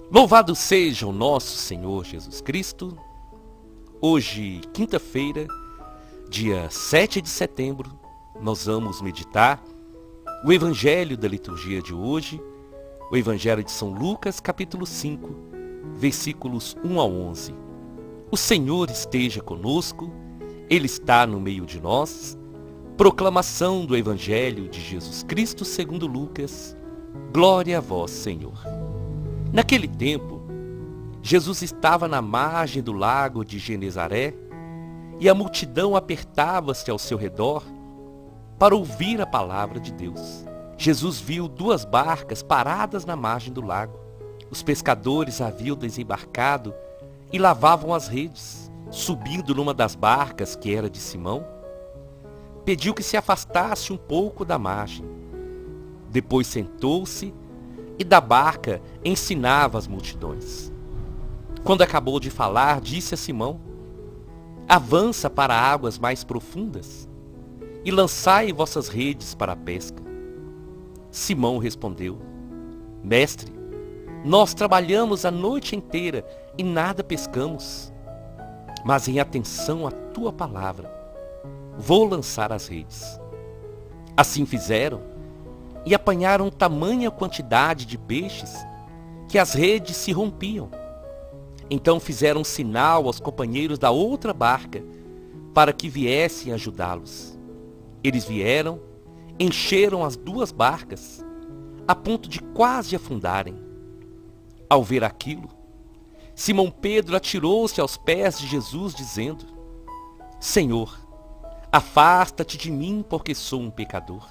Louvado seja o nosso Senhor Jesus Cristo. Hoje, quinta-feira, dia 7 de setembro, nós vamos meditar o Evangelho da liturgia de hoje, o Evangelho de São Lucas, capítulo 5, versículos 1 a 11. O Senhor esteja conosco, Ele está no meio de nós. Proclamação do Evangelho de Jesus Cristo segundo Lucas. Glória a vós, Senhor. Naquele tempo, Jesus estava na margem do lago de Genezaré e a multidão apertava-se ao seu redor para ouvir a palavra de Deus. Jesus viu duas barcas paradas na margem do lago. Os pescadores haviam desembarcado e lavavam as redes. Subindo numa das barcas, que era de Simão, pediu que se afastasse um pouco da margem. Depois sentou-se e da barca ensinava as multidões. Quando acabou de falar, disse a Simão: avança para águas mais profundas e lançai vossas redes para a pesca. Simão respondeu: Mestre, nós trabalhamos a noite inteira e nada pescamos. Mas em atenção à tua palavra, vou lançar as redes. Assim fizeram e apanharam tamanha quantidade de peixes que as redes se rompiam. Então fizeram sinal aos companheiros da outra barca para que viessem ajudá-los. Eles vieram, encheram as duas barcas, a ponto de quase afundarem. Ao ver aquilo, Simão Pedro atirou-se aos pés de Jesus, dizendo: Senhor, afasta-te de mim, porque sou um pecador.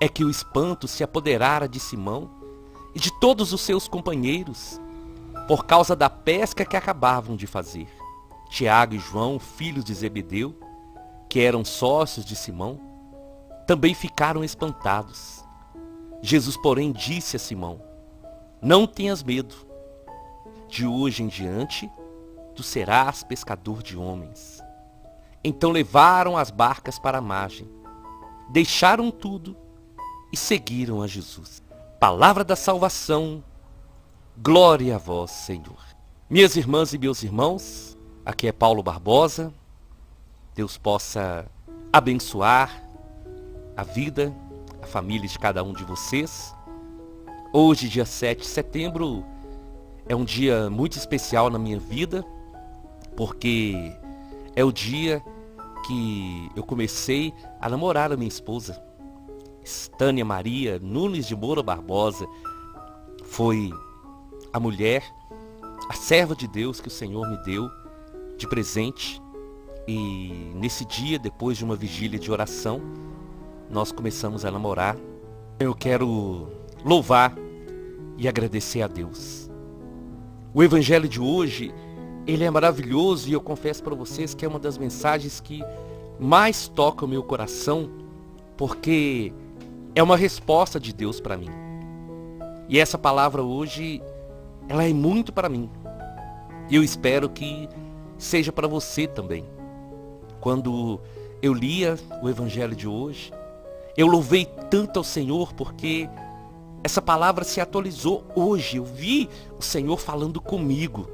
É que o espanto se apoderara de Simão e de todos os seus companheiros, por causa da pesca que acabavam de fazer. Tiago e João, filhos de Zebedeu, que eram sócios de Simão, também ficaram espantados. Jesus, porém, disse a Simão: não tenhas medo. De hoje em diante, tu serás pescador de homens. Então levaram as barcas para a margem, deixaram tudo e seguiram a Jesus. Palavra da salvação, glória a vós, Senhor. Minhas irmãs e meus irmãos, aqui é Paulo Barbosa. Deus possa abençoar a vida, a família de cada um de vocês. Hoje, dia 7 de setembro, é um dia muito especial na minha vida, porque é o dia que eu comecei a namorar a minha esposa. Estânia Maria Nunes de Moura Barbosa foi a mulher, a serva de Deus que o Senhor me deu de presente. E nesse dia, depois de uma vigília de oração, nós começamos a namorar. Eu quero louvar e agradecer a Deus. O Evangelho de hoje, ele é maravilhoso e eu confesso para vocês que é uma das mensagens que mais toca o meu coração, porque é uma resposta de Deus para mim. E essa palavra hoje, ela é muito para mim. E eu espero que seja para você também. Quando eu lia o Evangelho de hoje, eu louvei tanto ao Senhor porque essa palavra se atualizou hoje. Eu vi o Senhor falando comigo.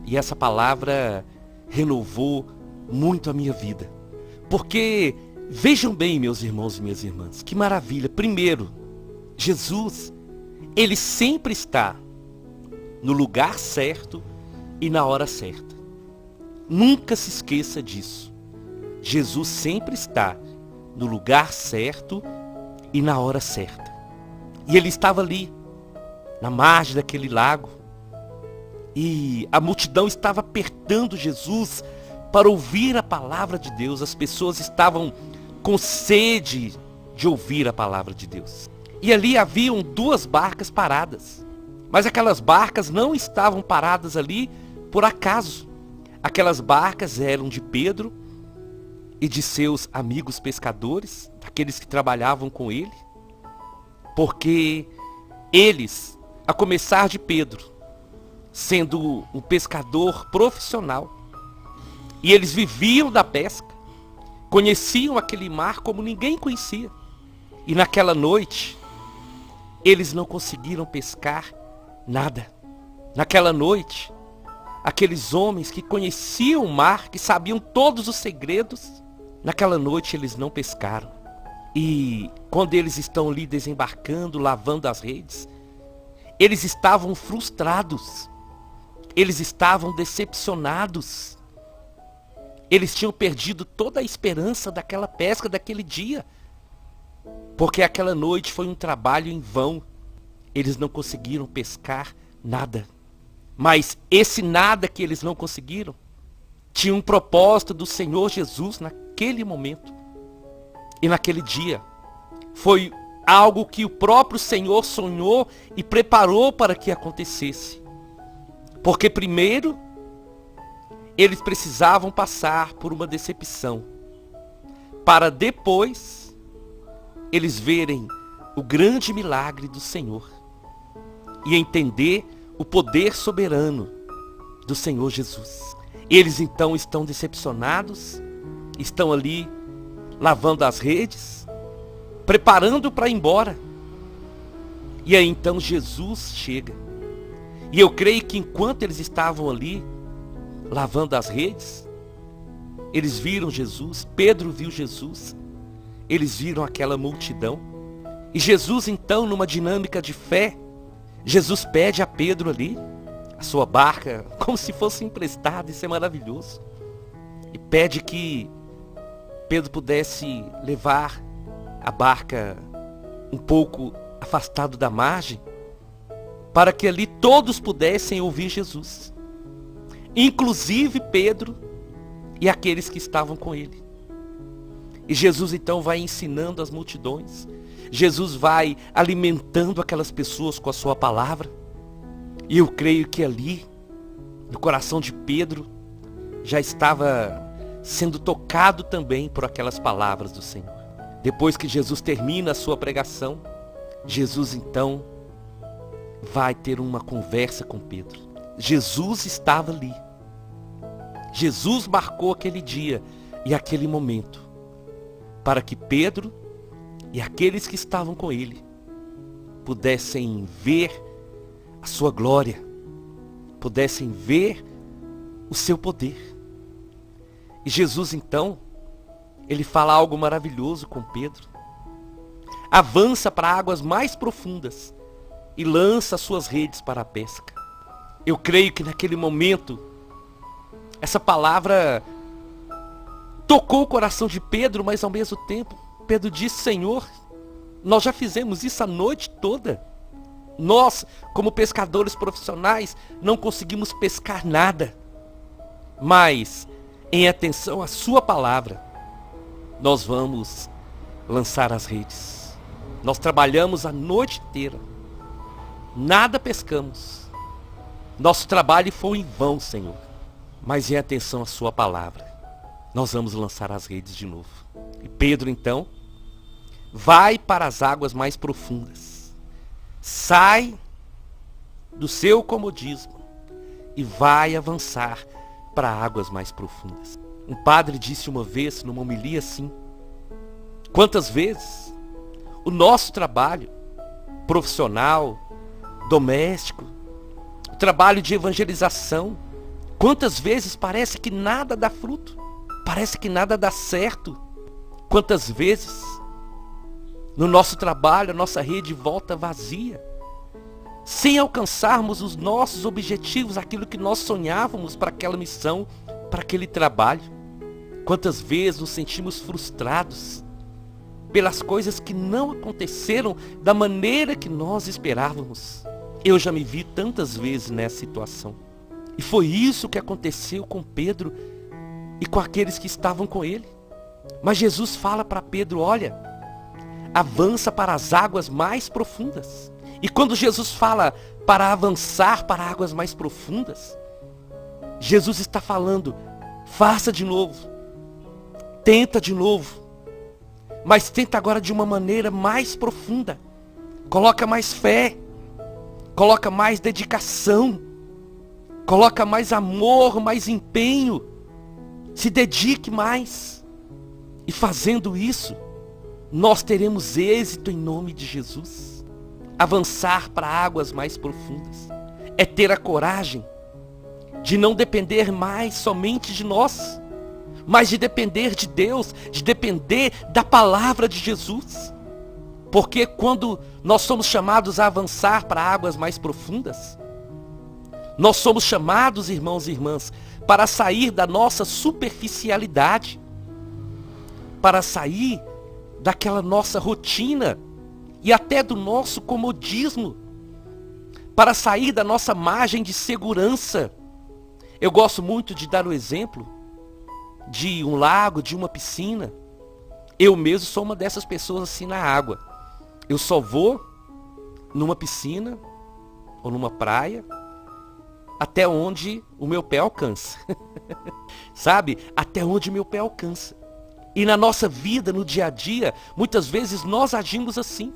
E essa palavra renovou muito a minha vida. Porque, vejam bem, meus irmãos e minhas irmãs, que maravilha. Primeiro, Jesus, Ele sempre está no lugar certo e na hora certa. Nunca se esqueça disso. Jesus sempre está no lugar certo e na hora certa. E Ele estava ali, na margem daquele lago. E a multidão estava apertando Jesus para ouvir a palavra de Deus. As pessoas estavam com sede de ouvir a palavra de Deus. E ali haviam duas barcas paradas. Mas aquelas barcas não estavam paradas ali por acaso. Aquelas barcas eram de Pedro e de seus amigos pescadores, daqueles que trabalhavam com ele. Porque eles, a começar de Pedro, sendo um pescador profissional, e eles viviam da pesca, conheciam aquele mar como ninguém conhecia. E naquela noite, eles não conseguiram pescar nada. Naquela noite, aqueles homens que conheciam o mar, que sabiam todos os segredos, naquela noite eles não pescaram. E quando eles estão ali desembarcando, lavando as redes, eles estavam frustrados. Eles estavam decepcionados. Eles tinham perdido toda a esperança daquela pesca daquele dia. Porque aquela noite foi um trabalho em vão. Eles não conseguiram pescar nada. Mas esse nada que eles não conseguiram tinha um propósito do Senhor Jesus naquele momento. E naquele dia foi algo que o próprio Senhor sonhou e preparou para que acontecesse. Porque primeiro, eles precisavam passar por uma decepção, para depois eles verem o grande milagre do Senhor e entender o poder soberano do Senhor Jesus. Eles então estão decepcionados, estão ali lavando as redes, preparando para ir embora. E aí então Jesus chega. E eu creio que enquanto eles estavam ali, lavando as redes, eles viram Jesus, Pedro viu Jesus, eles viram aquela multidão. E Jesus então, numa dinâmica de fé, Jesus pede a Pedro ali, a sua barca, como se fosse emprestada, isso é maravilhoso. E pede que Pedro pudesse levar a barca um pouco afastado da margem, para que ali todos pudessem ouvir Jesus. Inclusive Pedro e aqueles que estavam com ele. E Jesus então vai ensinando as multidões. Jesus vai alimentando aquelas pessoas com a sua palavra. E eu creio que ali, no coração de Pedro, já estava sendo tocado também por aquelas palavras do Senhor. Depois que Jesus termina a sua pregação, Jesus então vai ter uma conversa com Pedro. Jesus estava ali. Jesus marcou aquele dia e aquele momento para que Pedro e aqueles que estavam com ele pudessem ver a sua glória, pudessem ver o seu poder. E Jesus então, ele fala algo maravilhoso com Pedro. Avança para águas mais profundas e lança suas redes para a pesca. Eu creio que naquele momento, essa palavra tocou o coração de Pedro, mas ao mesmo tempo, Pedro disse: Senhor, nós já fizemos isso a noite toda. Nós, como pescadores profissionais, não conseguimos pescar nada. Mas, em atenção à sua palavra, nós vamos lançar as redes. Nós trabalhamos a noite inteira. Nada pescamos. Nosso trabalho foi em vão, Senhor. Mas em atenção à sua palavra, nós vamos lançar as redes de novo. E Pedro, então, vai para as águas mais profundas. Sai do seu comodismo e vai avançar para águas mais profundas. Um padre disse uma vez, numa homilia assim: quantas vezes o nosso trabalho profissional, doméstico, o trabalho de evangelização, quantas vezes parece que nada dá fruto, parece que nada dá certo. Quantas vezes no nosso trabalho a nossa rede volta vazia, sem alcançarmos os nossos objetivos, aquilo que nós sonhávamos para aquela missão, para aquele trabalho. Quantas vezes nos sentimos frustrados pelas coisas que não aconteceram da maneira que nós esperávamos. Eu já me vi tantas vezes nessa situação. E foi isso que aconteceu com Pedro e com aqueles que estavam com ele. Mas Jesus fala para Pedro: olha, avança para as águas mais profundas. E quando Jesus fala para avançar para águas mais profundas, Jesus está falando: faça de novo, tenta de novo, mas tenta agora de uma maneira mais profunda. Coloca mais fé, coloca mais dedicação, coloca mais amor, mais empenho, se dedique mais. E fazendo isso, nós teremos êxito em nome de Jesus. Avançar para águas mais profundas é ter a coragem de não depender mais somente de nós, mas de depender de Deus, de depender da palavra de Jesus. Porque quando nós somos chamados a avançar para águas mais profundas, nós somos chamados, irmãos e irmãs, para sair da nossa superficialidade, para sair daquela nossa rotina e até do nosso comodismo, para sair da nossa margem de segurança. Eu gosto muito de dar o exemplo de um lago, de uma piscina. Eu mesmo sou uma dessas pessoas assim na água. Eu só vou numa piscina ou numa praia até onde o meu pé alcança. Sabe? Até onde o meu pé alcança. E na nossa vida, no dia a dia, muitas vezes nós agimos assim.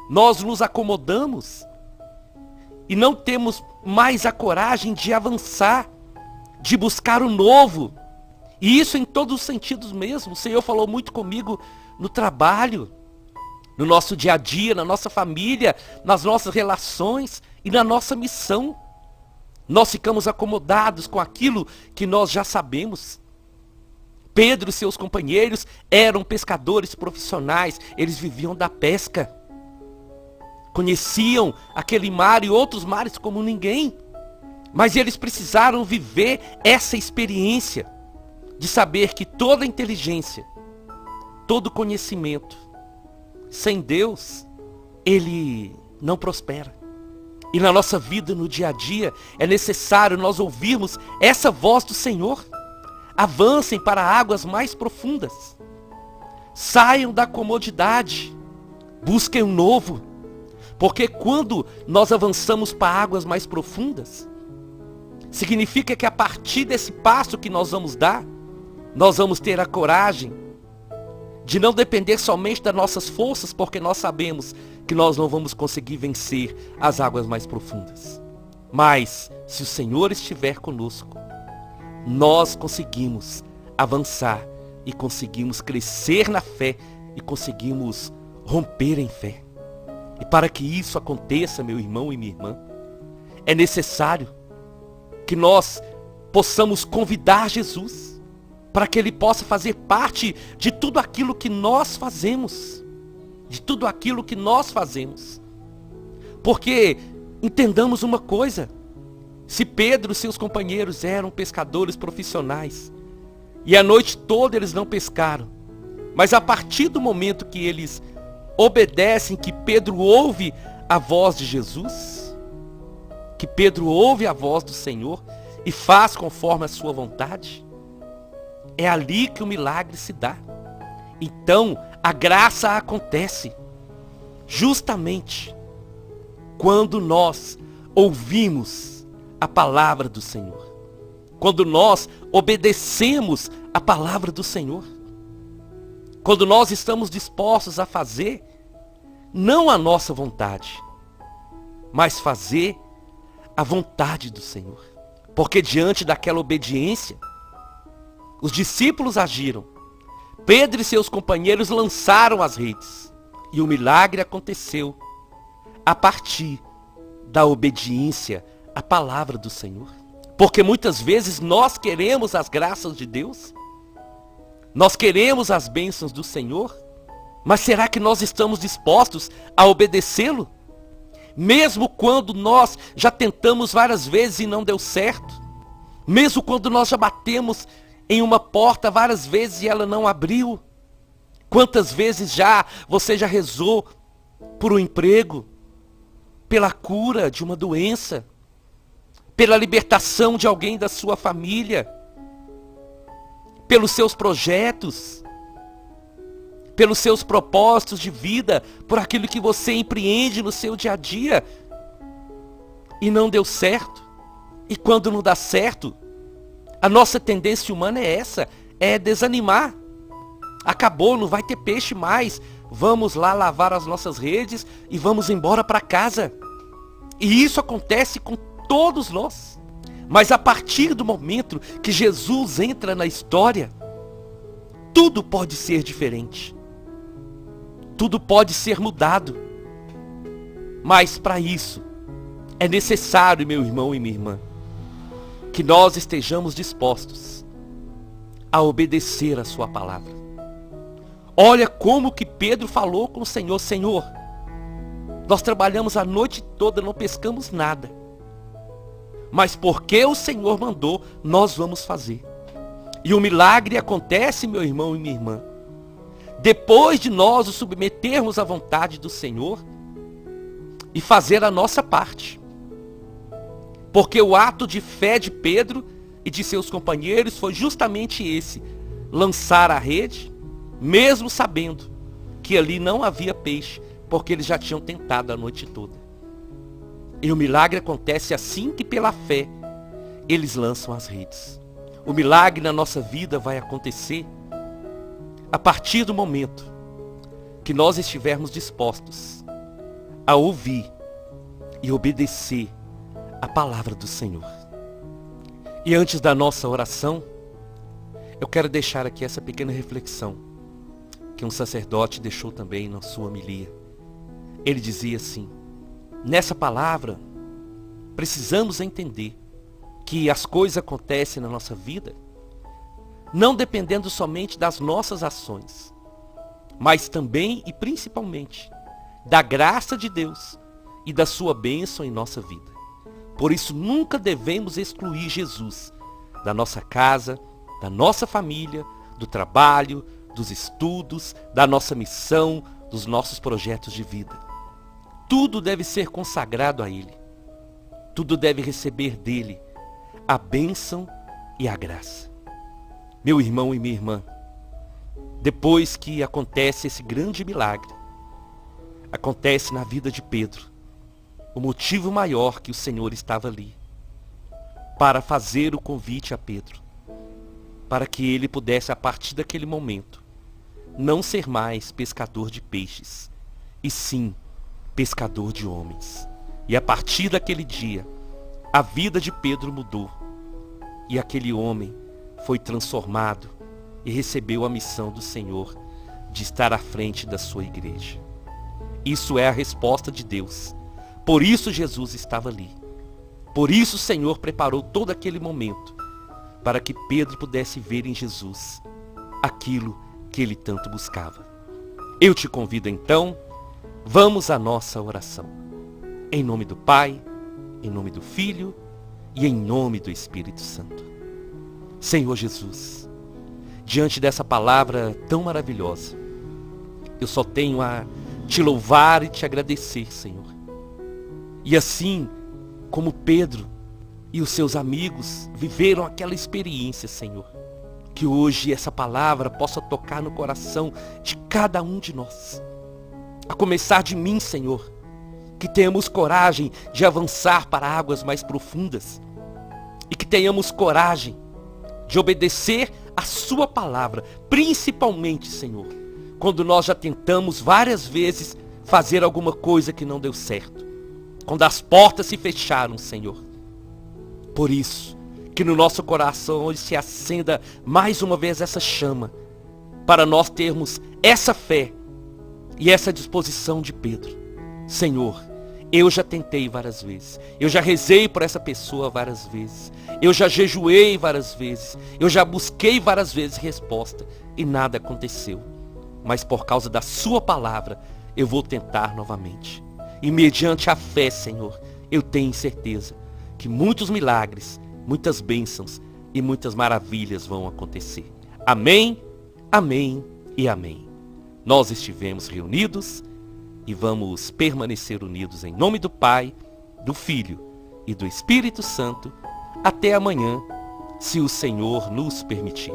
Nós nos acomodamos e não temos mais a coragem de avançar, de buscar o novo. E isso em todos os sentidos mesmo. O Senhor falou muito comigo no trabalho, no nosso dia a dia, na nossa família, nas nossas relações e na nossa missão. Nós ficamos acomodados com aquilo que nós já sabemos. Pedro e seus companheiros eram pescadores profissionais, eles viviam da pesca. Conheciam aquele mar e outros mares como ninguém. Mas eles precisaram viver essa experiência de saber que toda inteligência, todo conhecimento, sem Deus, ele não prospera. E na nossa vida, no dia a dia, é necessário nós ouvirmos essa voz do Senhor. Avancem para águas mais profundas. Saiam da comodidade. Busquem um novo. Porque quando nós avançamos para águas mais profundas, significa que a partir desse passo que nós vamos dar, nós vamos ter a coragem de não depender somente das nossas forças, porque nós sabemos que nós não vamos conseguir vencer as águas mais profundas. Mas, se o Senhor estiver conosco, nós conseguimos avançar e conseguimos crescer na fé e conseguimos romper em fé. E para que isso aconteça, meu irmão e minha irmã, é necessário que nós possamos convidar Jesus para que Ele possa fazer parte de tudo aquilo que nós fazemos. De tudo aquilo que nós fazemos. Porque entendamos uma coisa. Se Pedro e seus companheiros eram pescadores profissionais, e a noite toda eles não pescaram, mas a partir do momento que eles obedecem, que Pedro ouve a voz de Jesus, que Pedro ouve a voz do Senhor e faz conforme a sua vontade, é ali que o milagre se dá. Então, a graça acontece justamente quando nós ouvimos a palavra do Senhor. Quando nós obedecemos a palavra do Senhor. Quando nós estamos dispostos a fazer, não a nossa vontade, mas fazer a vontade do Senhor. Porque diante daquela obediência, os discípulos agiram. Pedro e seus companheiros lançaram as redes. E o milagre aconteceu a partir da obediência à palavra do Senhor. Porque muitas vezes nós queremos as graças de Deus, nós queremos as bênçãos do Senhor, mas será que nós estamos dispostos a obedecê-lo? Mesmo quando nós já tentamos várias vezes e não deu certo, mesmo quando nós já batemos em uma porta várias vezes e ela não abriu. Quantas vezes você já rezou por um emprego, pela cura de uma doença, pela libertação de alguém da sua família, pelos seus projetos, pelos seus propósitos de vida, por aquilo que você empreende no seu dia a dia, e não deu certo. E quando não dá certo, a nossa tendência humana é essa, é desanimar. Acabou, não vai ter peixe mais. Vamos lá lavar as nossas redes e vamos embora para casa. E isso acontece com todos nós. Mas a partir do momento que Jesus entra na história, tudo pode ser diferente. Tudo pode ser mudado. Mas para isso, É necessário, meu irmão e minha irmã, que nós estejamos dispostos a obedecer a sua palavra. Olha como que Pedro falou com o Senhor: Senhor, nós trabalhamos a noite toda, não pescamos nada. Mas porque o Senhor mandou, nós vamos fazer. E o milagre acontece, meu irmão e minha irmã, depois de nós o submetermos à vontade do Senhor e fazer a nossa parte. Porque o ato de fé de Pedro e de seus companheiros foi justamente esse: lançar a rede, mesmo sabendo que ali não havia peixe, porque eles já tinham tentado a noite toda. E o milagre acontece assim que, pela fé, eles lançam as redes. O milagre na nossa vida vai acontecer a partir do momento que nós estivermos dispostos a ouvir e obedecer a palavra do Senhor. E antes da nossa oração, eu quero deixar aqui essa pequena reflexão que um sacerdote deixou também na sua homilia. Ele dizia assim: nessa palavra, precisamos entender que as coisas acontecem na nossa vida não dependendo somente das nossas ações, mas também e principalmente da graça de Deus e da sua bênção em nossa vida. Por isso nunca devemos excluir Jesus da nossa casa, da nossa família, do trabalho, dos estudos, da nossa missão, dos nossos projetos de vida. Tudo deve ser consagrado a Ele. Tudo deve receber dEle a bênção e a graça. Meu irmão e minha irmã, depois que acontece esse grande milagre, acontece na vida de Pedro o motivo maior que o Senhor estava ali para fazer o convite a Pedro, para que ele pudesse, a partir daquele momento, não ser mais pescador de peixes, e sim pescador de homens. E a partir daquele dia, a vida de Pedro mudou, e aquele homem foi transformado e recebeu a missão do Senhor de estar à frente da sua igreja. Isso é a resposta de Deus. Por isso Jesus estava ali. Por isso o Senhor preparou todo aquele momento para que Pedro pudesse ver em Jesus aquilo que ele tanto buscava. Eu te convido então, vamos à nossa oração. Em nome do Pai, em nome do Filho e em nome do Espírito Santo. Senhor Jesus, diante dessa palavra tão maravilhosa, eu só tenho a te louvar e te agradecer, Senhor. E assim como Pedro e os seus amigos viveram aquela experiência, Senhor, que hoje essa palavra possa tocar no coração de cada um de nós. A começar de mim, Senhor, que tenhamos coragem de avançar para águas mais profundas e que tenhamos coragem de obedecer a sua palavra, principalmente, Senhor, quando nós já tentamos várias vezes fazer alguma coisa que não deu certo, quando as portas se fecharam, Senhor. Por isso, que no nosso coração hoje se acenda mais uma vez essa chama, para nós termos essa fé e essa disposição de Pedro. Senhor, eu já tentei várias vezes, eu já rezei por essa pessoa várias vezes, eu já jejuei várias vezes, eu já busquei várias vezes resposta e nada aconteceu. Mas por causa da sua palavra, eu vou tentar novamente. E mediante a fé, Senhor, eu tenho certeza que muitos milagres, muitas bênçãos e muitas maravilhas vão acontecer. Amém, amém e amém. Nós estivemos reunidos e vamos permanecer unidos em nome do Pai, do Filho e do Espírito Santo até amanhã, se o Senhor nos permitir.